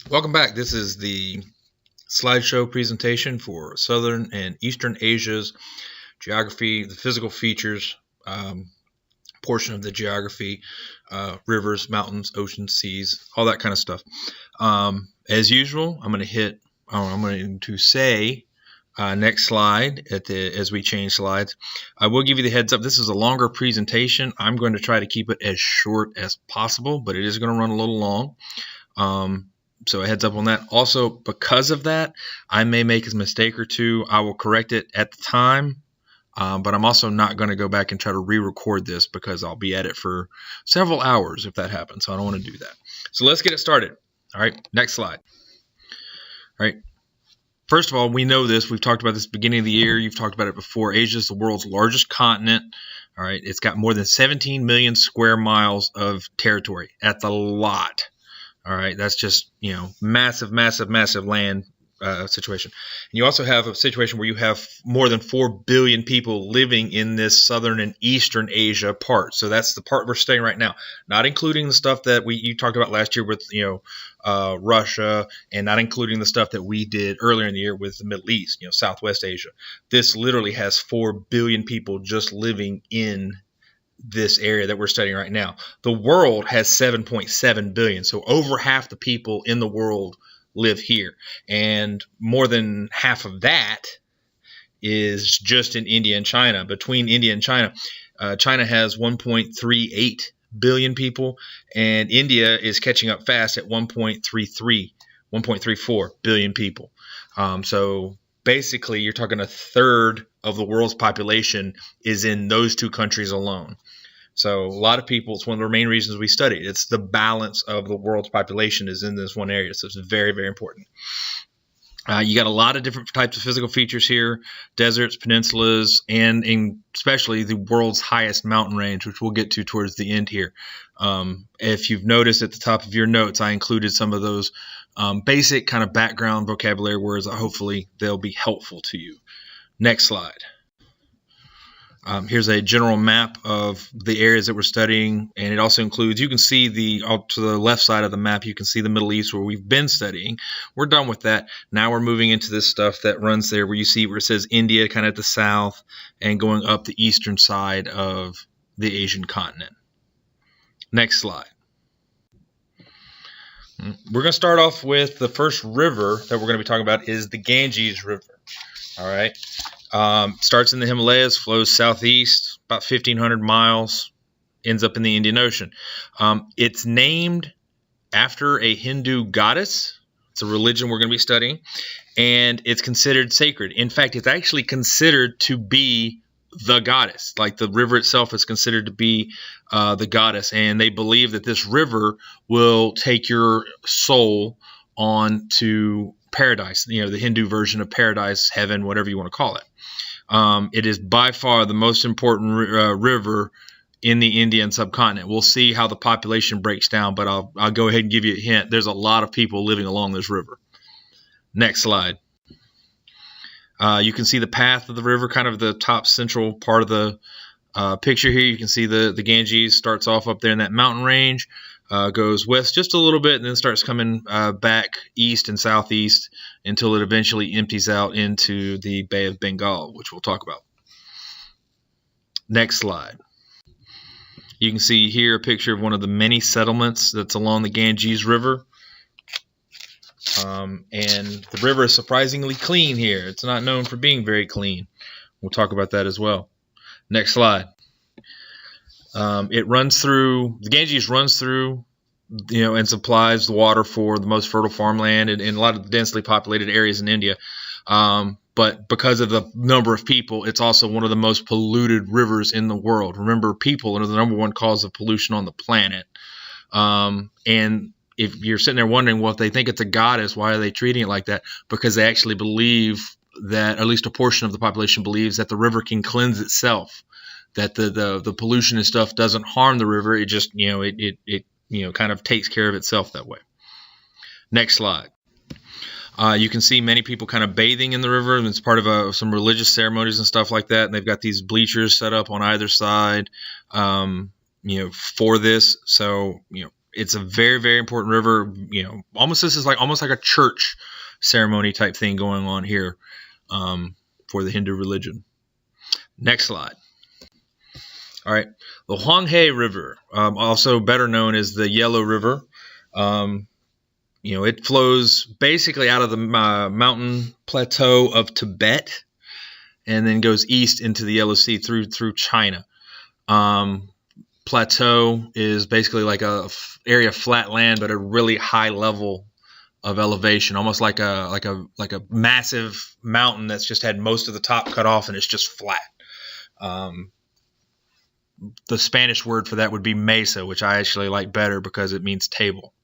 Welcome back. This is the slideshow presentation for Southern and Eastern Asia's geography, the physical features, portion of the geography, rivers, mountains, oceans, seas, all that kind of stuff. As usual, I'm going to say next slide as we change slides. I will give you the heads up. This is a longer presentation. I'm going to try to keep it as short as possible, but it is going to run a little long. So a heads up on that. Also, because of that, I may make a mistake or two. I will correct it at the time, but I'm also not going to go back and try to re-record this because I'll be at it for several hours if that happens. So I don't want to do that. So let's get it started. All right, next slide. All right. First of all, we know this. We've talked about this at the beginning of the year. You've talked about it before. Asia is the world's largest continent. All right. It's got more than 17 million square miles of territory. That's a lot. All right. That's just, massive, massive, massive land situation. And you also have a situation where you have more than 4 billion people living in this southern and eastern Asia part. So that's the part we're studying right now, not including the stuff that you talked about last year with, Russia, and not including the stuff that we did earlier in the year with the Middle East, Southwest Asia. This literally has 4 billion people just living in this area that we're studying right now. The world has 7.7 billion. So over half the people in the world live here. And more than half of that is just in India and China. Between India and China, China has 1.38 billion people, and India is catching up fast at 1.34 billion people. So basically, you're talking a third of the world's population is in those two countries alone. So a lot of people, it's one of the main reasons we study it. It's the balance of the world's population is in this one area. So it's very, very important. You got a lot of different types of physical features here, deserts, peninsulas, and especially the world's highest mountain range, which we'll get to towards the end here. If you've noticed at the top of your notes, I included some of those basic kind of background vocabulary words. Hopefully they'll be helpful to you. Next slide. Here's a general map of the areas that we're studying, and it also includes, you can see to the left side of the map, you can see the Middle East where we've been studying. We're done with that. Now we're moving into this stuff that runs there where you see where it says India kind of at the south and going up the eastern side of the Asian continent. Next slide. We're going to start off with the first river that we're going to be talking about is the Ganges River. All right. Starts in the Himalayas, flows southeast, about 1,500 miles, ends up in the Indian Ocean. It's named after a Hindu goddess. It's a religion we're going to be studying, and it's considered sacred. In fact, it's actually considered to be the goddess. Like the river itself is considered to be the goddess, and they believe that this river will take your soul on to paradise, the Hindu version of paradise, heaven, whatever you want to call it. It is by far the most important river in the Indian subcontinent. We'll see how the population breaks down, but I'll go ahead and give you a hint. There's a lot of people living along this river. Next slide. You can see the path of the river, kind of the top central part of the picture here. You can see the Ganges starts off up there in that mountain range, goes west just a little bit, and then starts coming back east and southeast until it eventually empties out into the Bay of Bengal, which we'll talk about. Next slide. You can see here a picture of one of the many settlements that's along the Ganges River. And the river is surprisingly clean here. It's not known for being very clean. We'll talk about that as well. Next slide. The Ganges runs through, and supplies the water for the most fertile farmland and a lot of the densely populated areas in India. But because of the number of people, it's also one of the most polluted rivers in the world. Remember, people are the number one cause of pollution on the planet. And if you're sitting there wondering, well, if they think it's a goddess, why are they treating it like that? Because they actually believe that, at least a portion of the population believes, that the river can cleanse itself, that the pollution and stuff doesn't harm the river. It just, it kind of takes care of itself that way. Next slide. You can see many people kind of bathing in the river, and it's part of some religious ceremonies and stuff like that. And they've got these bleachers set up on either side, for this. So, it's a very, very important river. This is almost like a church ceremony type thing going on here for the Hindu religion. Next slide. All right, the Huanghe River, also better known as the Yellow River. It flows basically out of the mountain plateau of Tibet, and then goes east into the Yellow Sea through China. Plateau is basically like a area of flat land, but a really high level of elevation, almost like a massive mountain that's just had most of the top cut off and it's just flat. The Spanish word for that would be mesa, which I actually like better because it means table,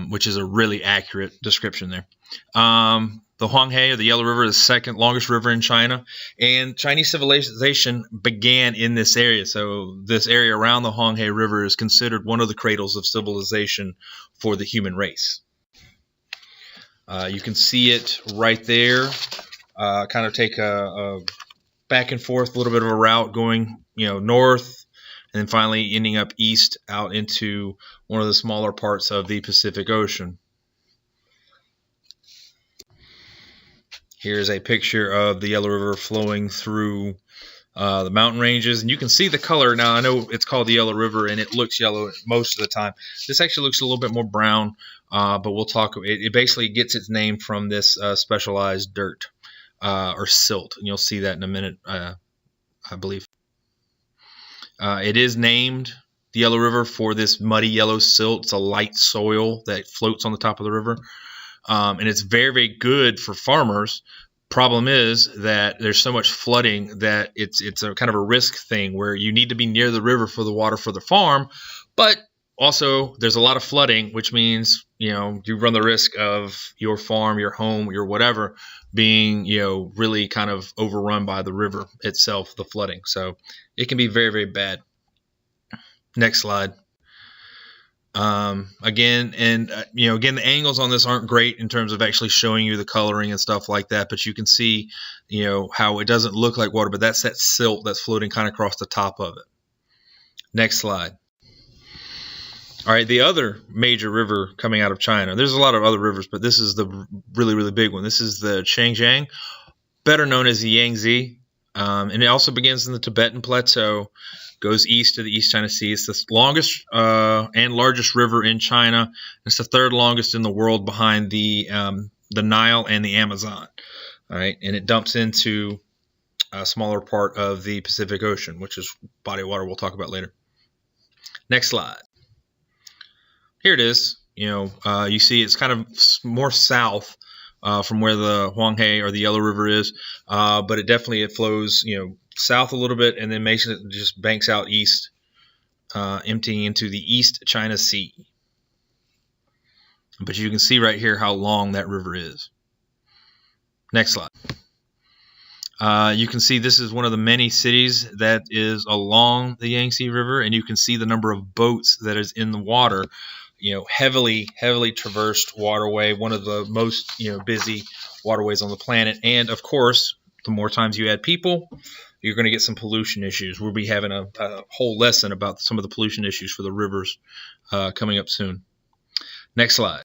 which is a really accurate description there. The Huanghe, or the Yellow River, is the second longest river in China, and Chinese civilization began in this area. So this area around the Huanghe River is considered one of the cradles of civilization for the human race. You can see it right there. Kind of take a back and forth, a little bit of a route going, north, and then finally ending up east out into one of the smaller parts of the Pacific Ocean. Here's a picture of the Yellow River flowing through the mountain ranges, and you can see the color. Now, I know it's called the Yellow River, and it looks yellow most of the time. This actually looks a little bit more brown, but we'll talk. It basically gets its name from this specialized dirt or silt, and you'll see that in a minute, I believe. It is named the Yellow River for this muddy yellow silt. It's a light soil that floats on the top of the river. And it's very, very good for farmers. Problem is that there's so much flooding that it's a kind of a risk thing where you need to be near the river for the water for the farm. But also there's a lot of flooding, which means, you run the risk of your farm, your home, your whatever being, really kind of overrun by the river itself, the flooding. So it can be very, very bad. Next slide. Again, the angles on this aren't great in terms of actually showing you the coloring and stuff like that, but you can see, how it doesn't look like water, but that's that silt that's floating kind of across the top of it. Next slide. All right, the other major river coming out of China. There's a lot of other rivers, but this is the really, really big one. This is the Changjiang, better known as the Yangtze, and it also begins in the Tibetan Plateau. Goes east to the East China Sea. It's the longest and largest river in China. It's the third longest in the world behind the Nile and the Amazon. All right, and it dumps into a smaller part of the Pacific Ocean, which is body of water we'll talk about later. Next slide. Here it is. You see it's kind of more south from where the Huanghe or the Yellow River is, but it flows, south a little bit, and then makes it just banks out east, emptying into the East China Sea. But you can see right here how long that river is. Next slide. You can see this is one of the many cities that is along the Yangtze River, and you can see the number of boats that is in the water. Heavily traversed waterway, one of the most busy waterways on the planet. And of course, the more times you add people, you're going to get some pollution issues. We'll be having a whole lesson about some of the pollution issues for the rivers coming up soon. Next slide.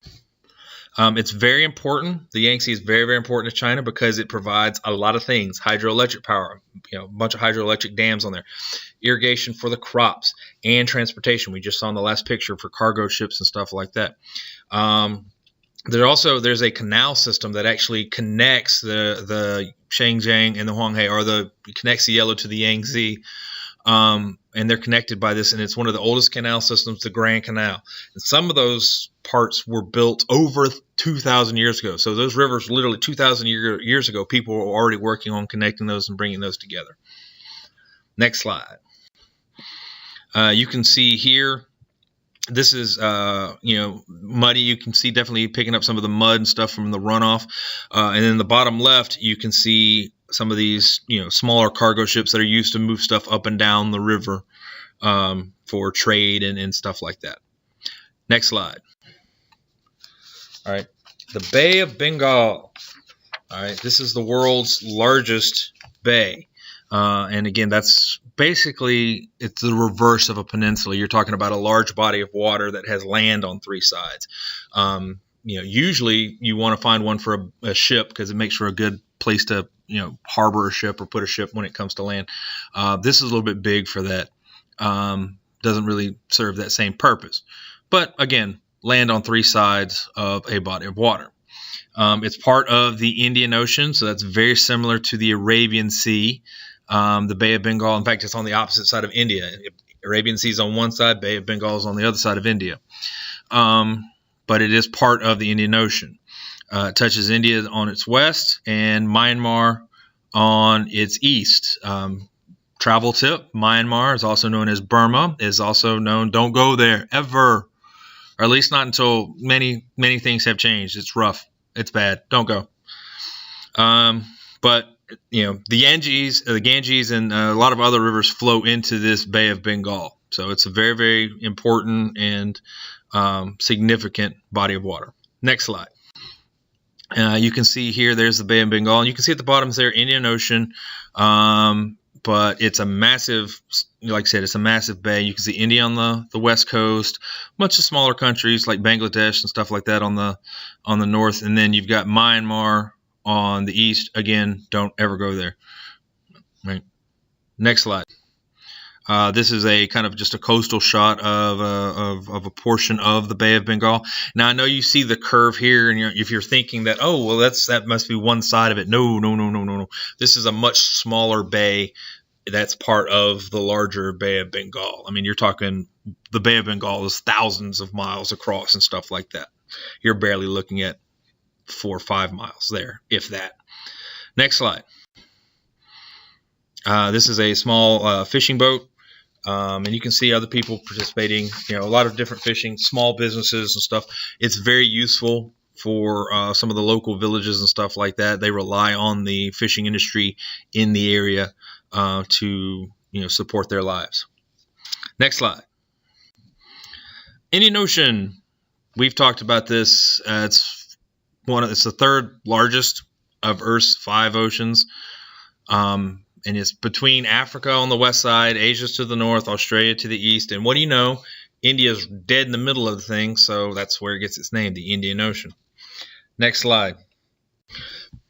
It's very important. The Yangtze is very, very important to China because it provides a lot of things. Hydroelectric power, a bunch of hydroelectric dams on there. Irrigation for the crops and transportation. We just saw in the last picture for cargo ships and stuff like that. There's a canal system that actually connects the Changjiang and the Huanghe, or connects the Yellow to the Yangtze, and they're connected by this, and it's one of the oldest canal systems, the Grand Canal. And some of those parts were built over 2,000 years ago. So those rivers, literally 2,000 years ago, people were already working on connecting those and bringing those together. Next slide. You can see here, this is, muddy. You can see definitely picking up some of the mud and stuff from the runoff. And then the bottom left, you can see some of these, smaller cargo ships that are used to move stuff up and down the river for trade and stuff like that. Next slide. All right. The Bay of Bengal. All right. This is the world's largest bay. And again, that's basically it's the reverse of a peninsula. You're talking about a large body of water that has land on three sides. Usually you want to find one for a ship because it makes for a good place to, harbor a ship or put a ship when it comes to land. This is a little bit big for that. Doesn't really serve that same purpose. But again, land on three sides of a body of water. It's part of the Indian Ocean, so that's very similar to the Arabian Sea, the Bay of Bengal. In fact, it's on the opposite side of India. Arabian Sea is on one side, Bay of Bengal is on the other side of India. But it is part of the Indian Ocean. It touches India on its west and Myanmar on its east. Travel tip, Myanmar is also known as Burma, is also known, don't go there ever, or at least not until many things have changed. It's rough. It's bad. Don't go. But the Ganges and a lot of other rivers flow into this Bay of Bengal. So it's a very, very important and significant body of water. Next slide. You can see here, there's the Bay of Bengal. And you can see at the bottom there, Indian Ocean. But it's a massive, like I said, it's a massive bay. You can see India on the west coast, much of smaller countries like Bangladesh and stuff like that on the north. And then you've got Myanmar on the east. Again, don't ever go there. Right. Next slide. This is a kind of just a coastal shot of a portion of the Bay of Bengal. Now I know you see the curve here, and if you're thinking that, oh well, that must be one side of it. No. This is a much smaller bay. That's part of the larger Bay of Bengal. I mean, you're talking the Bay of Bengal is thousands of miles across and stuff like that. You're barely looking at 4 or 5 miles there, if that. Next slide. This is a small fishing boat. And you can see other people participating, a lot of different fishing, small businesses and stuff. It's very useful for some of the local villages and stuff like that. They rely on the fishing industry in the area to support their lives. Next slide. Indian Ocean. We've talked about this. It's the third largest of Earth's 5 oceans. And it's between Africa on the west side, Asia to the north, Australia to the east. And what do you know? India's dead in the middle of the thing, so that's where it gets its name, the Indian Ocean. Next slide.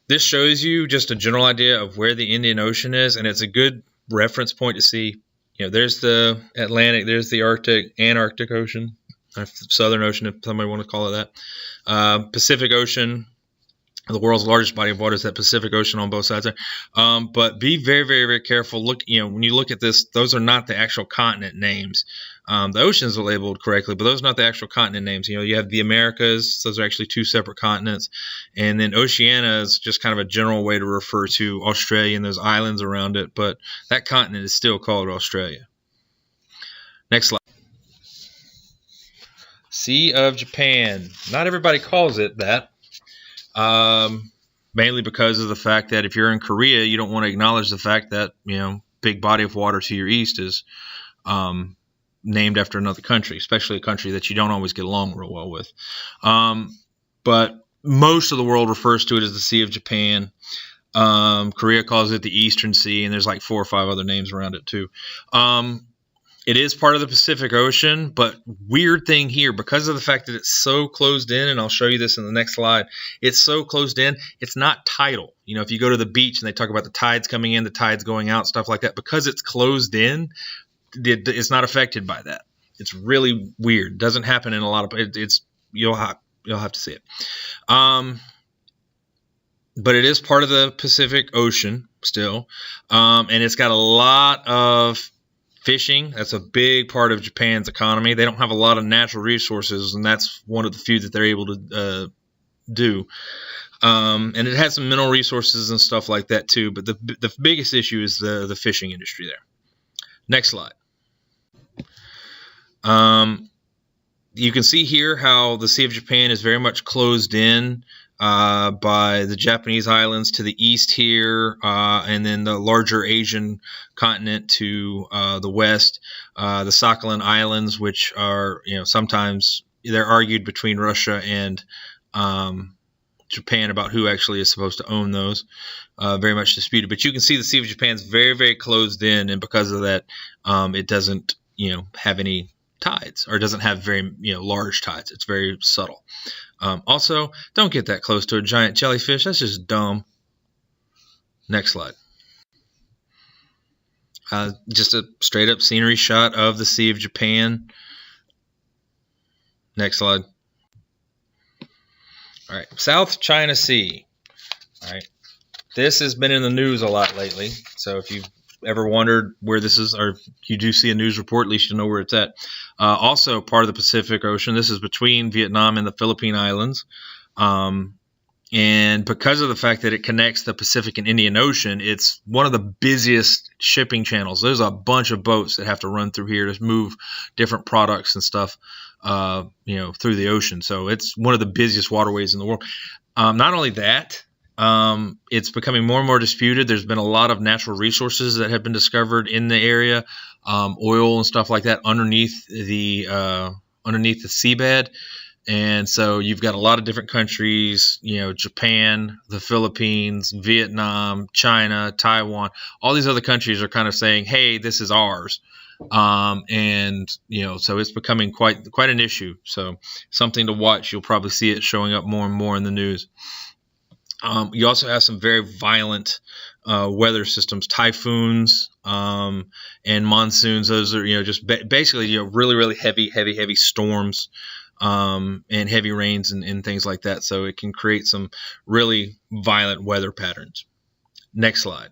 This shows you just a general idea of where the Indian Ocean is, and it's a good reference point to see. There's the Atlantic, there's the Antarctic Ocean, or Southern Ocean, if somebody want to call it that. Pacific Ocean. The world's largest body of water is that Pacific Ocean on both sides there. But be very, very, very careful. Look, when you look at this, those are not the actual continent names. The oceans are labeled correctly, but those are not the actual continent names. You have the Americas. Those are actually 2 separate continents. And then Oceania is just kind of a general way to refer to Australia and those islands around it. But that continent is still called Australia. Next slide. Sea of Japan. Not everybody calls it that. Mainly because of the fact that if you're in Korea, you don't want to acknowledge the fact that, big body of water to your east is named after another country, especially a country that you don't always get along real well with. But most of the world refers to it as the Sea of Japan. Korea calls it the Eastern Sea, and there's like 4 or 5 other names around it too. It is part of the Pacific Ocean, but weird thing here, because of the fact that it's so closed in, and I'll show you this in the next slide, it's so closed in, it's not tidal. If you go to the beach and they talk about the tides coming in, the tides going out, stuff like that, because it's closed in, it's not affected by that. It's really weird. It doesn't happen in a lot of you'll have to see it. But it is part of the Pacific Ocean still, and it's got a lot of fishing. That's a big part of Japan's economy. They don't have a lot of natural resources, and that's one of the few that they're able to do. And it has some mineral resources and stuff like that too. But the biggest issue is the fishing industry there. Next slide. You can see here how the Sea of Japan is very much closed in by the Japanese islands to the east here, and then the larger Asian continent to the west. The Sakhalin Islands, which are, sometimes they're argued between Russia and Japan about who actually is supposed to own those. Very much disputed. But you can see the Sea of Japan is very, very closed in, and because of that, it doesn't, have any tides, or doesn't have very, large tides. It's very subtle. Also, don't get that close to a giant jellyfish. That's just dumb. Next slide. Just a straight up scenery shot of the Sea of Japan. Next slide. All right, South China Sea. All right, this has been in the news a lot lately. So if you've ever wondered where this is, or you do see a news report, at least you know where it's at. Also part of the Pacific Ocean. This is between Vietnam and the Philippine Islands. And because of the fact that it connects the Pacific and Indian Ocean, it's one of the busiest shipping channels. There's a bunch of boats that have to run through here to move different products and stuff, through the ocean. So it's one of the busiest waterways in the world. Not only that, it's becoming more and more disputed. There's been a lot of natural resources that have been discovered in the area, oil and stuff like that underneath the seabed. And so you've got a lot of different countries, Japan, the Philippines, Vietnam, China, Taiwan. All these other countries are kind of saying, hey, this is ours. So it's becoming quite an issue. So something to watch. You'll probably see it showing up more and more in the news. You also have some very violent weather systems, typhoons and monsoons. Those are, just basically, really, really heavy storms. And heavy rains and things like that. So it can create some really violent weather patterns. Next slide.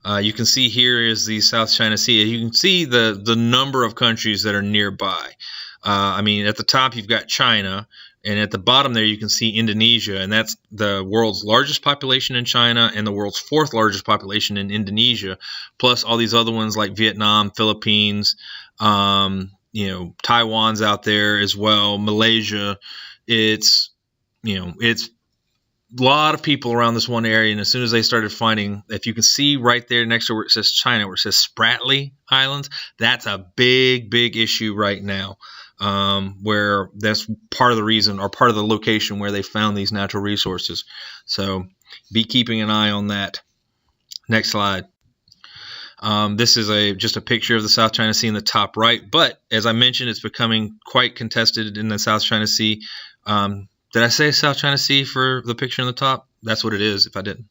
You can see here is the South China Sea. You can see the number of countries that are nearby. At the top you've got China, and at the bottom there you can see Indonesia, and that's the world's largest population in China and the world's fourth largest population in Indonesia, plus all these other ones like Vietnam, Philippines, Taiwan's out there as well, Malaysia. It's a lot of people around this one area, and as soon as they started finding, if you can see right there next to where it says China, where it says Spratly Islands, that's a big issue right now, where that's part of the reason, or part of the location where they found these natural resources. So be keeping an eye on that. Next slide. This is just a picture of the South China Sea in the top right, but as I mentioned, it's becoming quite contested in the South China Sea. Did I say South China Sea for the picture in the top? That's what it is, if I didn't.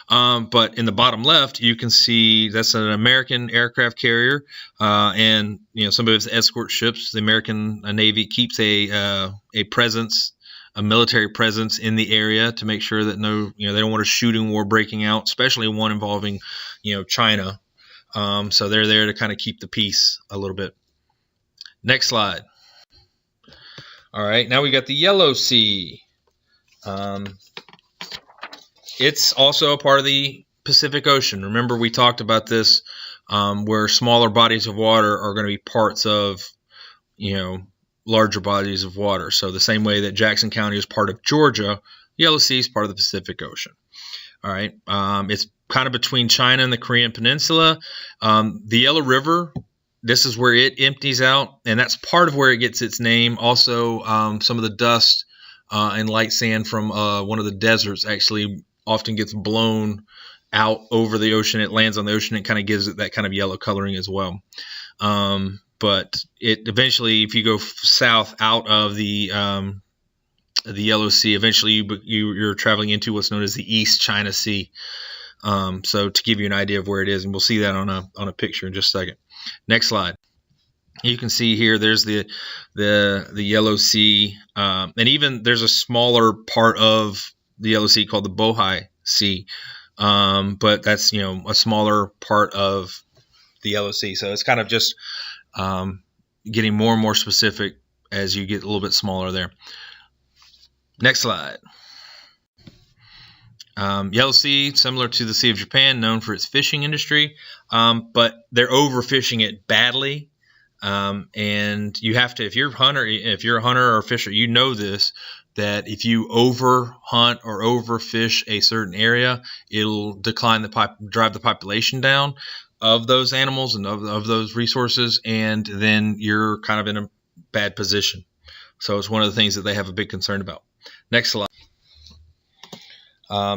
But in the bottom left, you can see that's an American aircraft carrier, and some of its escort ships. The American Navy keeps a presence, a military presence in the area to make sure that they don't want a shooting war breaking out, especially one involving China. So they're there to kind of keep the peace a little bit. Next slide. All right, now we got the Yellow Sea. It's also a part of the Pacific Ocean. Remember, we talked about this, where smaller bodies of water are going to be parts of, larger bodies of water. So the same way that Jackson County is part of Georgia, Yellow Sea is part of the Pacific Ocean. All right, it's kind of between China and the Korean Peninsula. The Yellow River, this is where it empties out, and that's part of where it gets its name. Also, some of the dust and light sand from one of the deserts actually often gets blown out over the ocean. It lands on the ocean. It kind of gives it that kind of yellow coloring as well. But it eventually, if you go south out of the Yellow Sea, eventually you're traveling into what's known as the East China Sea. So to give you an idea of where it is, and we'll see that on a picture in just a second. Next slide. You can see here there's the Yellow Sea, and even there's a smaller part of the Yellow Sea called the Bohai Sea, but that's a smaller part of the Yellow Sea. So it's kind of just getting more and more specific as you get a little bit smaller there. Next slide. Yellow Sea, similar to the Sea of Japan, known for its fishing industry, but they're overfishing it badly. And you have to, if you're a hunter or a fisher, you know this, that if you over hunt or overfish a certain area, it'll drive the population down of those animals and of those resources, and then you're kind of in a bad position. So it's one of the things that they have a big concern about. Next slide.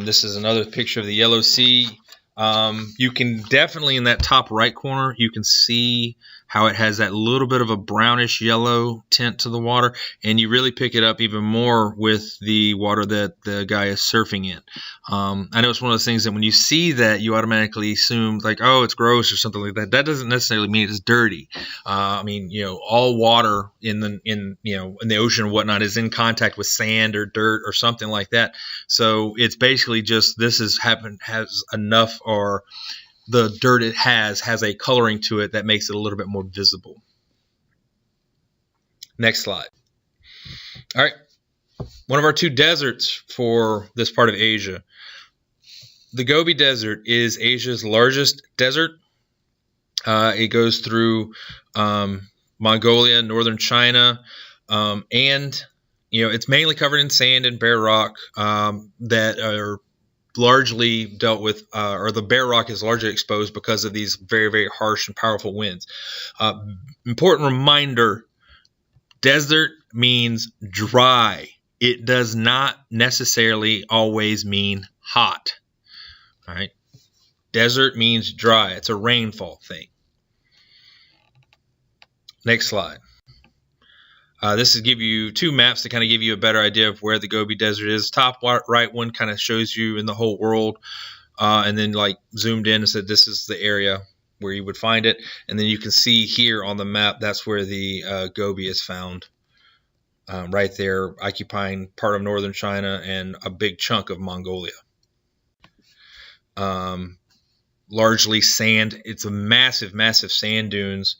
This is another picture of the Yellow Sea. You can definitely, in that top right corner, you can see how it has that little bit of a brownish yellow tint to the water, and you really pick it up even more with the water that the guy is surfing in. I know it's one of those things that when you see that, you automatically assume like, oh, it's gross or something like that. That doesn't necessarily mean it's dirty. I mean, all water in the ocean and whatnot is in contact with sand or dirt or something like that. So it's basically just has enough, or the dirt it has a coloring to it that makes it a little bit more visible. Next slide. All right. One of our two deserts for this part of Asia. The Gobi Desert is Asia's largest desert. It goes through Mongolia, northern China, and it's mainly covered in sand and bare rock that are largely dealt with, or the bare rock is largely exposed because of these very, very harsh and powerful winds. Important reminder, desert means dry. It does not necessarily always mean hot. All right. Desert means dry. It's a rainfall thing. Next slide. This is give you two maps to kind of give you a better idea of where the Gobi Desert is. Top right one kind of shows you in the whole world, and then like zoomed in and said this is the area where you would find it. And then you can see here on the map, that's where the Gobi is found, right there, occupying part of northern China and a big chunk of Mongolia. Largely sand. It's a massive, massive sand dunes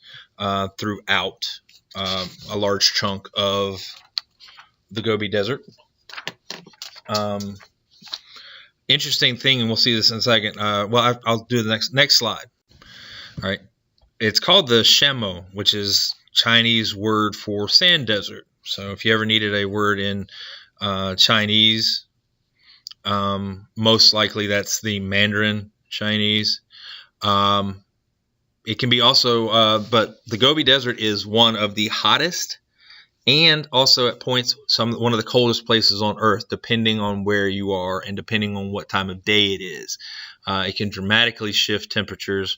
throughout a large chunk of the Gobi Desert. Interesting thing, and we'll see this in a second. I'll do the next slide. All right. It's called the Shemo, which is Chinese word for sand desert. So if you ever needed a word in Chinese, most likely that's the Mandarin Chinese. It can be also, but the Gobi Desert is one of the hottest and also at points one of the coldest places on Earth, depending on where you are and depending on what time of day it is. It can dramatically shift temperatures,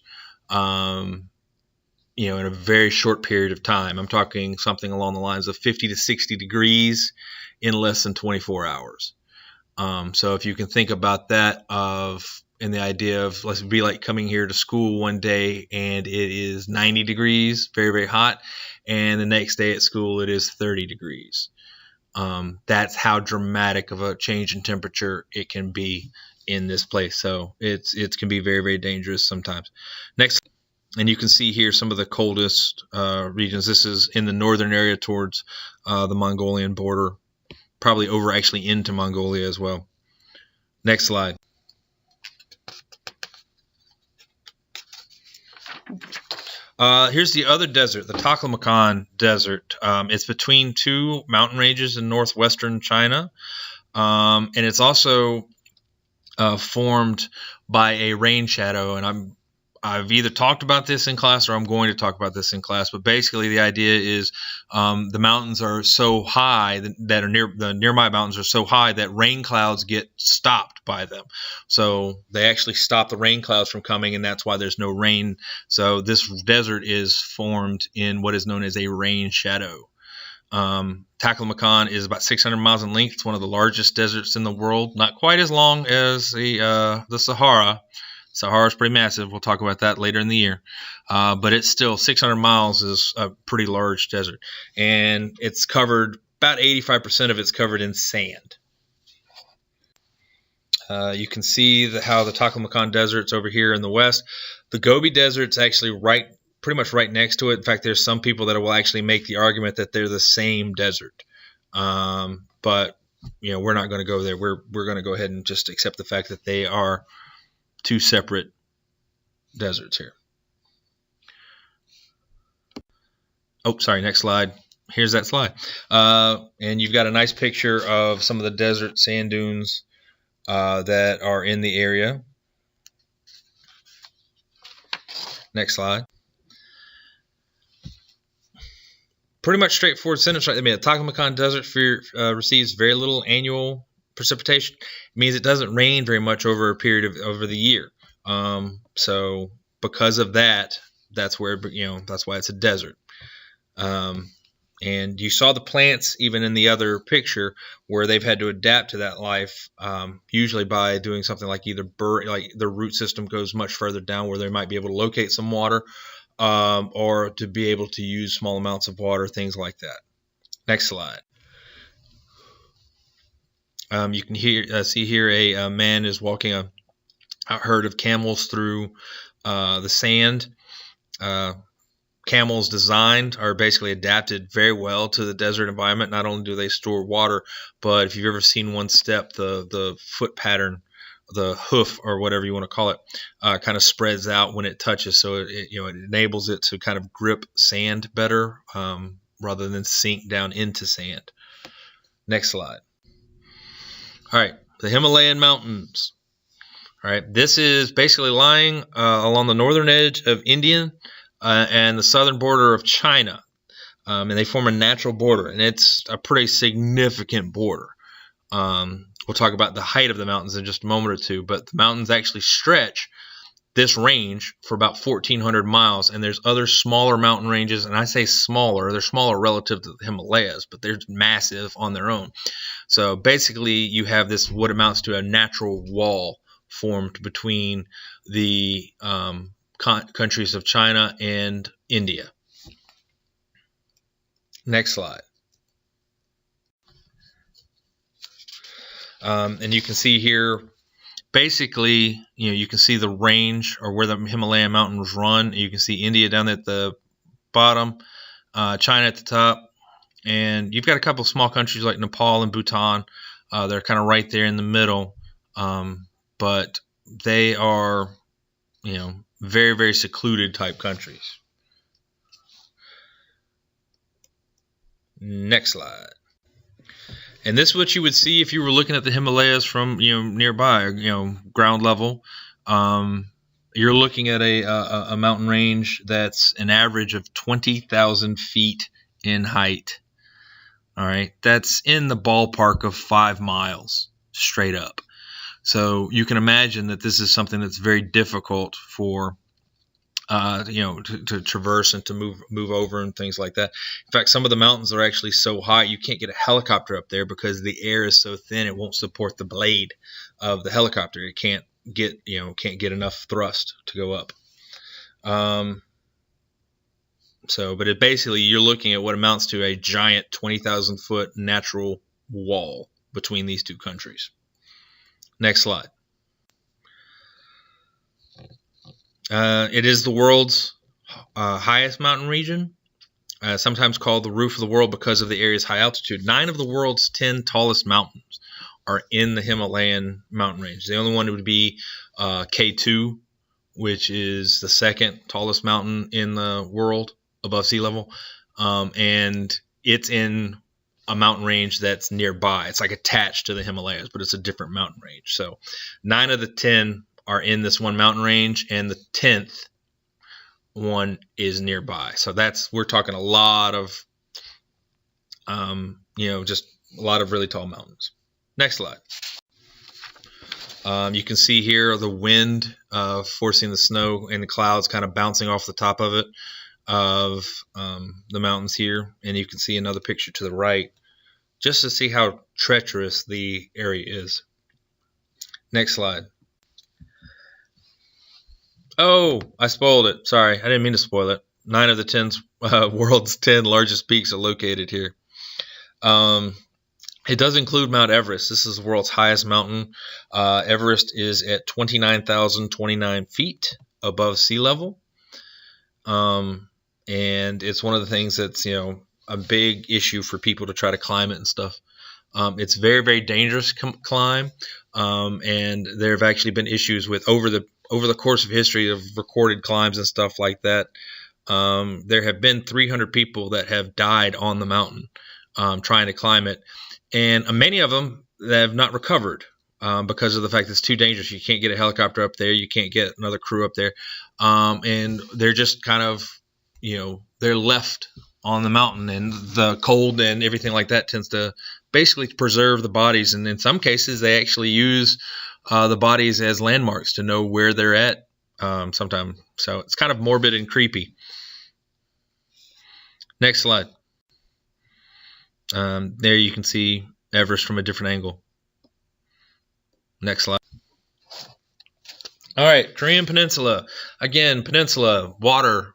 in a very short period of time. I'm talking something along the lines of 50 to 60 degrees in less than 24 hours. So if you can think about that and the idea of, let's be like coming here to school one day and it is 90 degrees, very, very hot, and the next day at school it is 30 degrees. That's how dramatic of a change in temperature it can be in this place. So it can be very, very dangerous sometimes. Next, and you can see here some of the coldest regions. This is in the northern area towards the Mongolian border, probably over actually into Mongolia as well. Next slide. Here's the other desert, the Taklamakan Desert. It's between two mountain ranges in northwestern China, and it's also formed by a rain shadow. And I've either talked about this in class or I'm going to talk about this in class. But basically, the idea is the mountains are so high that are the nearby mountains are so high that rain clouds get stopped by them. So they actually stop the rain clouds from coming, and that's why there's no rain. So this desert is formed in what is known as a rain shadow. Taklamakan is about 600 miles in length. It's one of the largest deserts in the world. Not quite as long as the Sahara. Sahara is pretty massive. We'll talk about that later in the year. But it's still 600 miles is a pretty large desert. And it's covered, about 85% of it's covered in sand. You can see how the Taklamakan Desert's over here in the west. The Gobi Desert's actually pretty much right next to it. In fact, there's some people that will actually make the argument that they're the same desert. But, we're not going to go there. We're going to go ahead and just accept the fact that they are two separate deserts here. Oh, sorry, next slide. Here's that slide. And you've got a nice picture of some of the desert sand dunes that are in the area. Next slide. Pretty much straightforward sentence right there. The Taklamakan Desert receives very little annual precipitation. It means it doesn't rain very much over a period of over the year. So because of that, that's where, that's why it's a desert. And you saw the plants even in the other picture where they've had to adapt to that life, usually by doing something like either like the root system goes much further down where they might be able to locate some water, or to be able to use small amounts of water, things like that. Next slide. You can see here a man is walking a herd of camels through the sand. Camels designed are basically adapted very well to the desert environment. Not only do they store water, but if you've ever seen one step, the foot pattern, the hoof or whatever you want to call it, kind of spreads out when it touches. So it enables it to kind of grip sand better, rather than sink down into sand. Next slide. All right, the Himalayan mountains. All right, this is basically lying along the northern edge of India and the southern border of China, and they form a natural border, and it's a pretty significant border. We'll talk about the height of the mountains in just a moment or two, but the mountains actually stretch this range for about 1,400 miles, and there's other smaller mountain ranges, and I say smaller, they're smaller relative to the Himalayas, but they're massive on their own. So basically you have this, what amounts to a natural wall formed between the countries of China and India. Next slide. And you can see here, basically, you can see the range or where the Himalayan mountains run. You can see India down at the bottom, China at the top, and you've got a couple of small countries like Nepal and Bhutan. They're kind of right there in the middle, but they are, very, very secluded type countries. Next slide. And this is what you would see if you were looking at the Himalayas from nearby, ground level. You're looking at a mountain range that's an average of 20,000 feet in height. All right, that's in the ballpark of 5 miles straight up. So you can imagine that this is something that's very difficult for to traverse and to move over and things like that. In fact, some of the mountains are actually so high you can't get a helicopter up there because the air is so thin it won't support the blade of the helicopter. It can't get enough thrust to go up. But basically you're looking at what amounts to a giant 20,000 foot natural wall between these two countries. Next slide. It is the world's highest mountain region, sometimes called the roof of the world because of the area's high altitude. 9 of the world's 10 tallest mountains are in the Himalayan mountain range. The only one would be K2, which is the second tallest mountain in the world above sea level, and it's in a mountain range that's nearby. It's like attached to the Himalayas, but it's a different mountain range. So 9 of the 10 are in this one mountain range, and the 10th one is nearby. So we're talking a lot of, just a lot of really tall mountains. Next slide. You can see here the wind forcing the snow and the clouds kind of bouncing off the top of it, of the mountains here. And you can see another picture to the right, just to see how treacherous the area is. Next slide. Oh, I spoiled it. Sorry, I didn't mean to spoil it. 9 of the world's 10 largest peaks are located here. It does include Mount Everest. This is the world's highest mountain. Everest is at 29,029 feet above sea level. And it's one of the things that's, a big issue for people to try to climb it and stuff. It's very, very dangerous climb. And there have actually been issues with over the course of history of recorded climbs and stuff like that. There have been 300 people that have died on the mountain trying to climb it. And many of them have not recovered because of the fact that it's too dangerous. You can't get a helicopter up there. You can't get another crew up there. And they're just kind of, they're left on the mountain, and the cold and everything like that tends to basically to preserve the bodies, and in some cases they actually use the bodies as landmarks to know where they're at sometimes. So it's kind of morbid and creepy. Next slide. There you can see Everest from a different angle. Next slide. All right, Korean Peninsula. Again, peninsula, water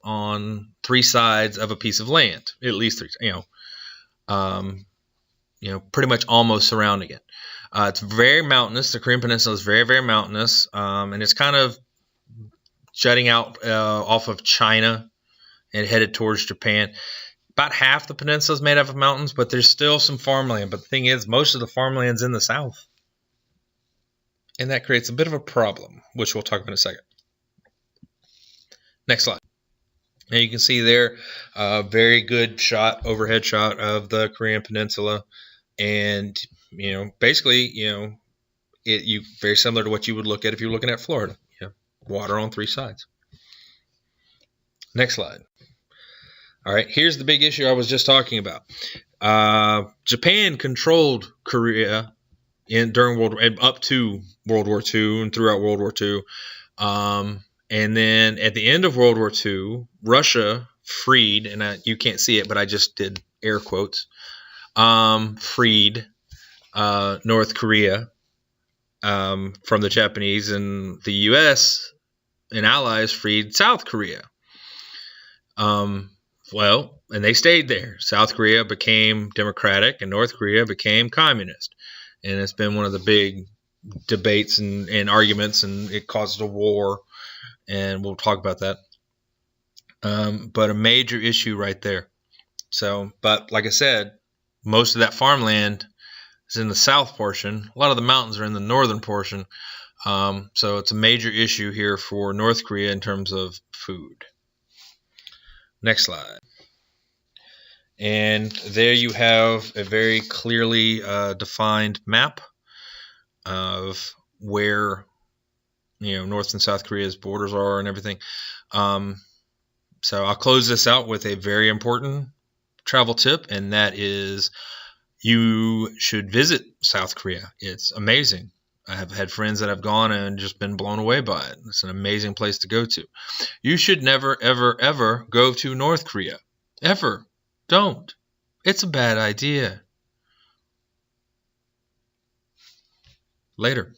on 3 sides of a piece of land, at least 3. Pretty much almost surrounding it. It's very mountainous. The Korean Peninsula is very, very mountainous, and it's kind of jutting out off of China and headed towards Japan. About half the peninsula is made up of mountains, but there's still some farmland. But the thing is, most of the farmland's in the south. And that creates a bit of a problem, which we'll talk about in a second. Next slide. And you can see there a very good shot, overhead shot of the Korean Peninsula. And, basically, very similar to what you would look at if you're looking at Florida. Water on 3 sides. Next slide. All right, here's the big issue I was just talking about. Japan controlled Korea up to World War II and throughout World War II. And then at the end of World War II, Russia freed, and you can't see it, but I just did air quotes, freed North Korea from the Japanese, and the U.S. and allies freed South Korea. And they stayed there. South Korea became democratic and North Korea became communist. And it's been one of the big debates and arguments, and it caused a war, and we'll talk about that. But a major issue right there. So, but like I said, most of that farmland is in the south portion. A lot of the mountains are in the northern portion. So it's a major issue here for North Korea in terms of food. Next slide. And there you have a very clearly defined map of where North and South Korea's borders are and everything. So I'll close this out with a very important travel tip, and that is you should visit South Korea. It's amazing. I have had friends that have gone and just been blown away by it. It's an amazing place to go to. You should never, ever, ever go to North Korea. Ever. Don't. It's a bad idea. Later.